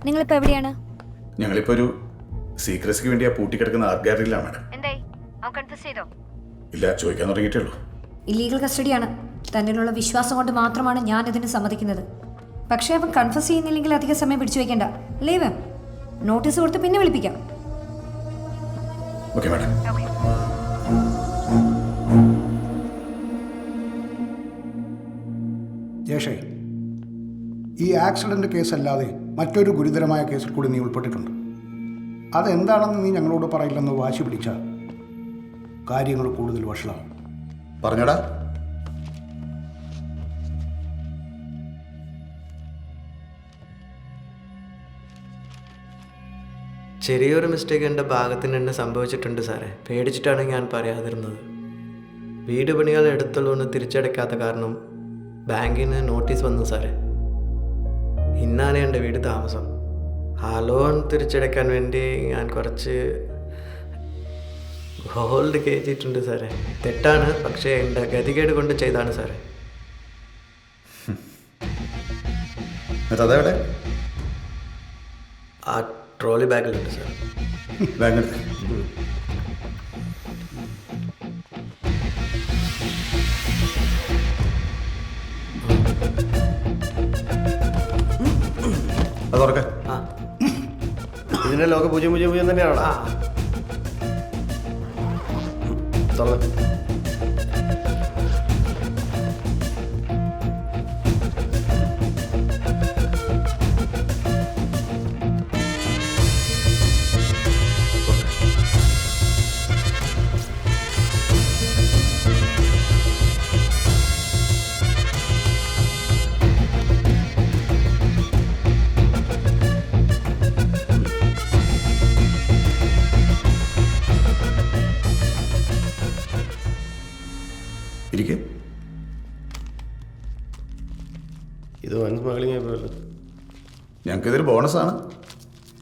നിങ്ങളിപ്പോൾ എവിടെയാണ്? ഞങ്ങളിപ്പോൾ ഒരു സീക്രസിക്ക് വേണ്ടി ആ പൂട്ടിക്കിടക്കുന്ന ആർട്ട് ഗാലറിയിലാണ് മാഡം. എന്തായി? അവൻ കൺഫ്യൂസ് ചെയ്തോ? ഇല്ല, ചോദിക്കാൻ തുടങ്ങിയിട്ടേ ഉള്ളൂ. ഇല്ലീഗൽ കസ്റ്റഡിയാണ്. തന്നിലുള്ള വിശ്വാസം കൊണ്ട് മാത്രമാണ് ഞാൻ ഇതിന് സമ്മതിക്കുന്നത്. പക്ഷേ അവൻ കൺഫ്യൂസ് ചെയ്യുന്നില്ലെങ്കിൽ അധിക സമയം പിടിച്ചു വയ്ക്കേണ്ട. ലീവ് നോട്ടീസ് കൊടുത്ത് പിന്നെ വിളിപ്പിക്കാം. Okay madam. ജേഷേ, ഈ ആക്സിഡന്റ് കേസല്ലാതെ മറ്റൊരു ഗുരുതരമായ കേസിൽ കൂടി നീ ഉൾപ്പെട്ടിട്ടുണ്ട്. അതെന്താണെന്ന് നീ ഞങ്ങളോട് പറയില്ലെന്ന് വാശി പിടിച്ചാൽ കാര്യങ്ങൾ കൂടുതൽ വഷളാവും. പറഞ്ഞോടാ. ചെറിയൊരു മിസ്റ്റേക്ക് എൻ്റെ ഭാഗത്തിന് തന്നെ സംഭവിച്ചിട്ടുണ്ട് സാറേ. പേടിച്ചിട്ടാണ് ഞാൻ പറയാതിരുന്നത്. വീട് പണികൾ എടുത്ത ലോണ് തിരിച്ചടയ്ക്കാത്ത കാരണം ബാങ്കിന് നോട്ടീസ് വന്നു സാറേ. ഇന്നാണ് എൻ്റെ വീട് താമസം. ആ ലോൺ തിരിച്ചടയ്ക്കാൻ വേണ്ടി ഞാൻ കുറച്ച് ഗോൾഡ് കയറ്റിയിട്ടുണ്ട് സാറേ. തെറ്റാണ്, പക്ഷേ എൻ്റെ ഗതികേട് കൊണ്ട് ചെയ്താണ് സാറേ. അതെവിടെ? ആ ട്രോളി ബാഗിലുണ്ട് സാർ. ബാഗ് എടുത്ത്. അത് തുറക്ക. ആ ഇതിന്റെ ലോക 000 തന്നെയാണോ? ആ തുറന്ന് ഇരിക്കെ. ഇത് വൻ സ്മഗ്ലിംഗ് ആയിപ്പോയല്ലോ. ഞങ്ങൾക്കിതൊരു ബോണസാണ്.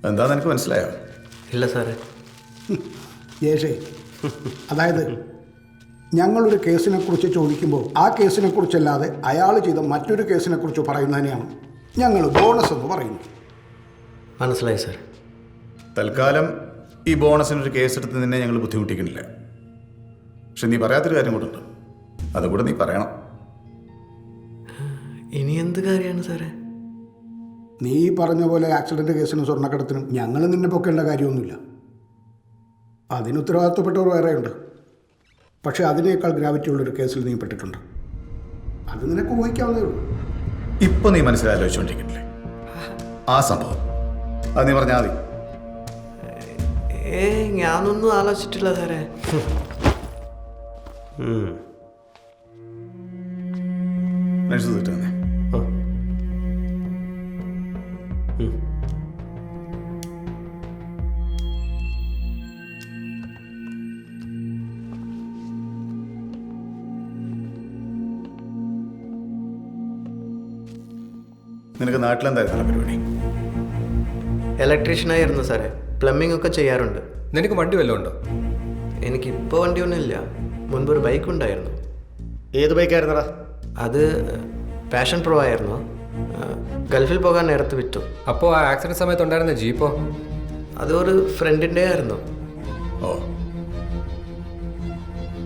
എന്താണെന്ന് എനിക്ക് മനസ്സിലായോ? ഇല്ല സാറേ. ജേഷേ, അതായത് ഞങ്ങളൊരു കേസിനെക്കുറിച്ച് ചോദിക്കുമ്പോൾ ആ കേസിനെക്കുറിച്ചല്ലാതെ അയാൾ ചെയ്ത മറ്റൊരു കേസിനെക്കുറിച്ച് പറയുന്നതിനെയാണ് ഞങ്ങൾ ബോണസ് എന്ന് പറയുന്നത്. മനസ്സിലായി സാർ. തൽക്കാലം ഈ ബോണസിനൊരു കേസെടുത്ത് നിന്നെ ഞങ്ങൾ ബുദ്ധിമുട്ടിക്കുന്നില്ല. പക്ഷെ നീ പറയാത്തൊരു കാര്യം കൊണ്ടുണ്ട്, അതുകൂടെ നീ പറയണം. ഇനി എന്ത് കാര്യമാണ് സാറേ? നീ പറഞ്ഞ പോലെ ആക്സിഡന്റ് കേസിനും സ്വർണ്ണക്കടത്തിനും ഞങ്ങൾ നിന്നെ പൊക്കേണ്ട കാര്യമൊന്നുമില്ല. അതിന് ഉത്തരവാദിത്തപ്പെട്ടവർ വേറെയുണ്ട്. പക്ഷെ അതിനേക്കാൾ ഗ്രാവിറ്റി ഉള്ളൊരു കേസിൽ നീ പെട്ടിട്ടുണ്ട്. അത് നിനക്ക് ഊഹിക്കാവുന്നേ ഉള്ളൂ. ഇപ്പൊ നീ മനസ്സിലാലോചിച്ചുകൊണ്ടിരിക്കുന്നില്ലേ ആ സംഭവം? അത് നീ പറഞ്ഞാൽ മതി. ഞാനൊന്നും ആലോചിച്ചിട്ടില്ല സാറേ. നഴ്സ് തന്നെ. നിനക്ക് നാട്ടിലെന്തായിരുന്നു പരിപാടി? ഇലക്ട്രീഷ്യനായിരുന്നു സാറേ. പ്ലംബിംഗ് ഒക്കെ ചെയ്യാറുണ്ട്. നിനക്ക് വണ്ടി വല്ലതും ഉണ്ടോ? എനിക്കിപ്പോൾ വണ്ടിയൊന്നുമില്ല. മുൻപൊരു ബൈക്ക് ഉണ്ടായിരുന്നു. ഏത് ബൈക്കായിരുന്നടാ? അത് പാഷൻ പ്രോ ആയിരുന്നു. ഗൾഫിൽ പോകാൻ നേരത്ത് വിറ്റു. അപ്പോൾ ആ ആക്സിഡന്റ് സമയത്ത് ഉണ്ടായിരുന്ന ജീപ്പോ? അതൊരു ഫ്രണ്ടിൻ്റെ ആയിരുന്നു. ഓ,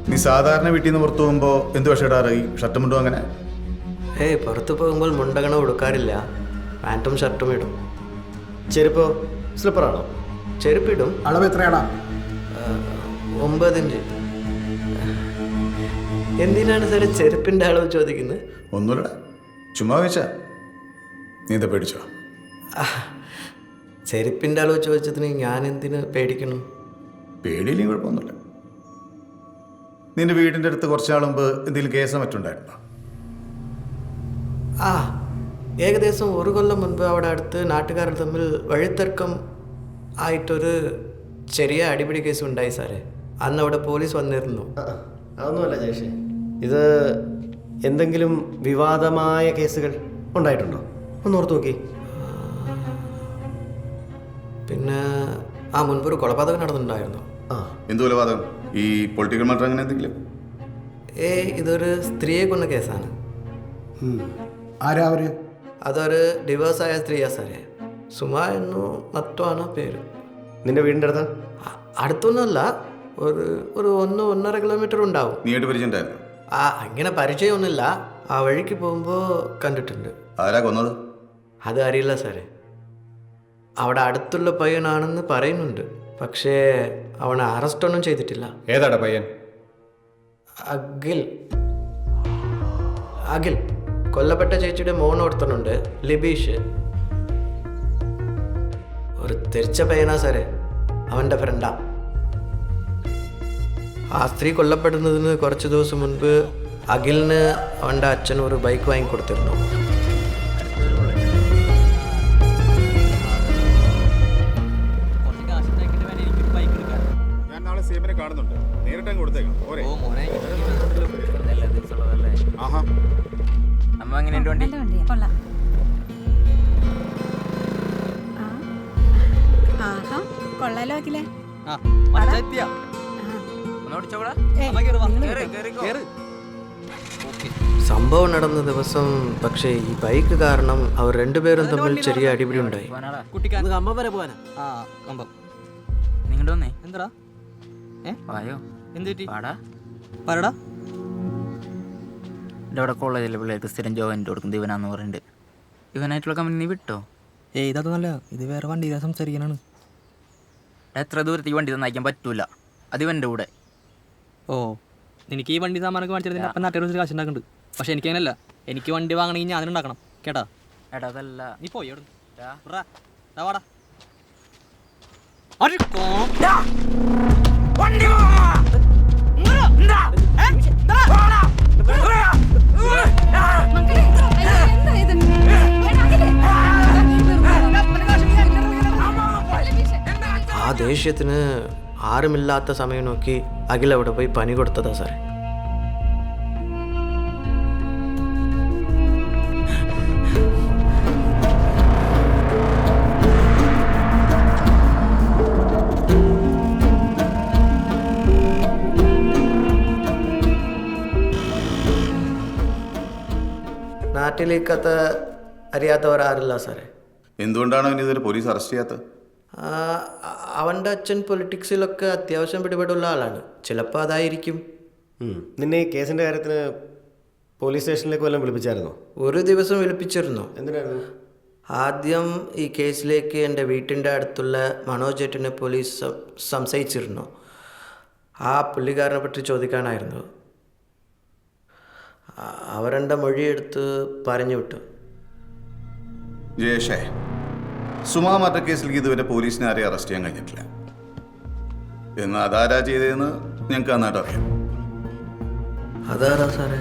നീ സാധാരണ വീട്ടിൽ നിന്ന് പുറത്തു പോകുമ്പോൾ എന്ത് പക്ഷേ ഇടാറ്? ഈ ഷർട്ടും മുണ്ടും അങ്ങനെ? പുറത്ത് പോകുമ്പോൾ മുണ്ടകണ ഉടുക്കാറില്ല. പാൻറ്റും ഷർട്ടും ഇടും. ചെരുപ്പോ? സ്ലിപ്പറാണോ? ചെരുപ്പിടും. അളവ് എത്രയാടാ? 9 ഇഞ്ച്. എന്തിനാണ് സാറേ ചെരുപ്പിൻ്റെ അളവ് ചോദിക്കുന്നത്? ഒന്നുമില്ലടാ, ചുമ്മാ വെച്ചാ. നീ എന്താ പേടിച്ചോ? ചെരുപ്പിൻ്റെ അളവ് ചോദിച്ചതിന് ഞാൻ എന്തിന് പേടിക്കണം? പേടിയില്ലെങ്കിൽ കുഴപ്പമൊന്നുമില്ല. നിന്റെ വീടിൻ്റെ അടുത്ത് കുറച്ച് നാൾ മുമ്പ് എന്തെങ്കിലും കേസോ മറ്റുണ്ടായിരുന്നോ? ഏകദേശം 1 കൊല്ലം മുൻപ് അവിടെ അടുത്ത് നാട്ടുകാർ തമ്മിൽ വഴിത്തർക്കം ആയിട്ടൊരു ചെറിയ അടിപിടി കേസ് ഉണ്ടായി സാറേ. അന്ന് അവിടെ പോലീസ് വന്നിരുന്നു. അതൊന്നുമല്ല ജേഷേ. ഇത് എന്തെങ്കിലും വിവാദമായ കേസുകൾ ഉണ്ടായിട്ടുണ്ടോ? ഒന്ന് ഓർത്ത് നോക്കി. പിന്നെ മുൻപൊരു കൊലപാതകം നടന്നിട്ടുണ്ടായിരുന്നു. എന്ത് കൊലപാതകം? ഈ പൊളിറ്റിക്കൽ മാറ്റർ അങ്ങനെ എന്തെങ്കിലും? ഇതൊരു സ്ത്രീയെ കൊന്ന കേസാണ്. ആരാ അവര്? അതൊരു ഡിവോഴ്സായ സ്ത്രീയാ സാറേ. സുമ എന്നോ മത്വാണ് പേര്. നിന്റെ വീടിൻ്റെ അടുത്താ? അടുത്തൊന്നുമല്ല, ഒരു 1-1.5 കിലോമീറ്റർ ഉണ്ടാവും. നീയായിട്ട് പരിചയമുണ്ടായിരുന്നു? അങ്ങനെ പരിചയമൊന്നുമില്ല, ആ വഴിക്ക് പോകുമ്പോൾ കണ്ടിട്ടുണ്ട്. ആരാ കൊന്നത്? അത് അറിയില്ല സാറേ. അവിടെ അടുത്തുള്ള പയ്യനാണെന്ന് പറയുന്നുണ്ട്, പക്ഷേ അവനെ അറസ്റ്റൊന്നും ചെയ്തിട്ടില്ല. ഏതാടാ പയ്യൻ? അഖിൽ കൊല്ലപ്പെട്ട ചേച്ചിയുടെ മോൻ ഒരുത്തനുണ്ട്, ലിബീഷ്. ഒരു തെരിച്ച പയ്യനാ സാറേ, അവൻ്റെ ഫ്രണ്ടാ. ആ സ്ത്രീ കൊല്ലപ്പെടുന്നതിന് കുറച്ച് ദിവസം മുൻപ് അഖിലിന് അവൻ്റെ അച്ഛൻ ഒരു ബൈക്ക് വാങ്ങിക്കൊടുത്തിരുന്നു. ഞാൻ നാളെ സേമിനെ കാണുന്നുണ്ട്, നേരിട്ടങ്ങ് കൊടുത്തേക്കാം. ആഹാ, അമ്മ എങ്ങനെയുണ്ട് വണ്ടി? കൊള്ളാലോ അഖിലേ. സംഭവം നടന്ന ദിവസം പക്ഷേ ഈ ബൈക്ക് കാരണം അവർ രണ്ടുപേരും തമ്മിൽ ചെറിയ അടിപിടി ഉണ്ടായി. നിങ്ങളുടെ വന്നേ എന്താ വായോ എന്ത് പറടാ. എൻ്റെ അവിടെ കോളേജിലെ പിള്ളേർക്ക് സ്ഥിരം ജോയിൻ്റ് കൊടുക്കുന്നത് ഇവനാന്ന് പറയുന്നുണ്ട്. ഇവനായിട്ടുള്ള കമ്പനി നീ വിട്ടോ? ഇതൊന്നല്ല, ഇത് വേറെ വണ്ടി സംസാരിക്കാനാണ്. എത്ര ദൂരത്തേക്ക് വണ്ടി നയിക്കാൻ പറ്റൂല, അത് ഇവൻ്റെ കൂടെ. ഓ, എനിക്ക് ഈ വണ്ടി സാമാനൊക്കെ മേടിച്ചിരുന്നില്ല, അപ്പം നാട്ടിൽ വെച്ചിട്ട് കാശ് ഉണ്ടാക്കുന്നുണ്ട്. പക്ഷെ എനിക്ക് അങ്ങനല്ല, എനിക്ക് വണ്ടി വാങ്ങണമെങ്കിൽ ഞാൻ ഉണ്ടാക്കണം കേട്ടാ. എടാ അതല്ല, നീ പോയി വാടാ. ആ ദേഷ്യത്തിന് ആരുമില്ലാത്ത സമയം നോക്കി അഖിൽ അവിടെ പോയി പനി കൊടുത്തതാ സാറേ. നാട്ടിൽ ഈ കഥ അറിയാത്തവരാരില്ല സാറേ. എന്തുകൊണ്ടാണ് അവന് ഇതുവരെ പോലീസ് അറസ്റ്റ് ചെയ്യാത്തത്? അവൻ്റെ അച്ഛൻ പൊളിറ്റിക്സിലൊക്കെ അത്യാവശ്യം പിടിപെടുള്ള ആളാണ്, ചിലപ്പോൾ അതായിരിക്കും. നിന്നെ ഈ കേസിൻ്റെ കാര്യത്തിന് പോലീസ് സ്റ്റേഷനിലേക്ക് വല്ലതും വിളിപ്പിച്ചായിരുന്നോ? ഒരു ദിവസം വിളിപ്പിച്ചിരുന്നു. എന്തിനായിരുന്നു? ആദ്യം ഈ കേസിലേക്ക് എൻ്റെ വീട്ടിൻ്റെ അടുത്തുള്ള മനോജ് ചേട്ടനെ പോലീസ് സംശയിച്ചിരുന്നു. ആ പുള്ളിക്കാരനെ പറ്റി ചോദിക്കാനായിരുന്നു. അവരെൻ്റെ മൊഴിയെടുത്ത് പറഞ്ഞു വിട്ടു. ജയേഷേ, സുമാ മർഡർ കേസിലേക്ക് ഇതുവരെ പോലീസിനെ ആരെയും അറസ്റ്റ് ചെയ്യാൻ കഴിഞ്ഞിട്ടില്ല. എന്നാൽ അതാരാ ചെയ്തതെന്ന് ഞങ്ങൾക്ക് നന്നായിട്ട് അറിയാം. അതാരാ സാറേ?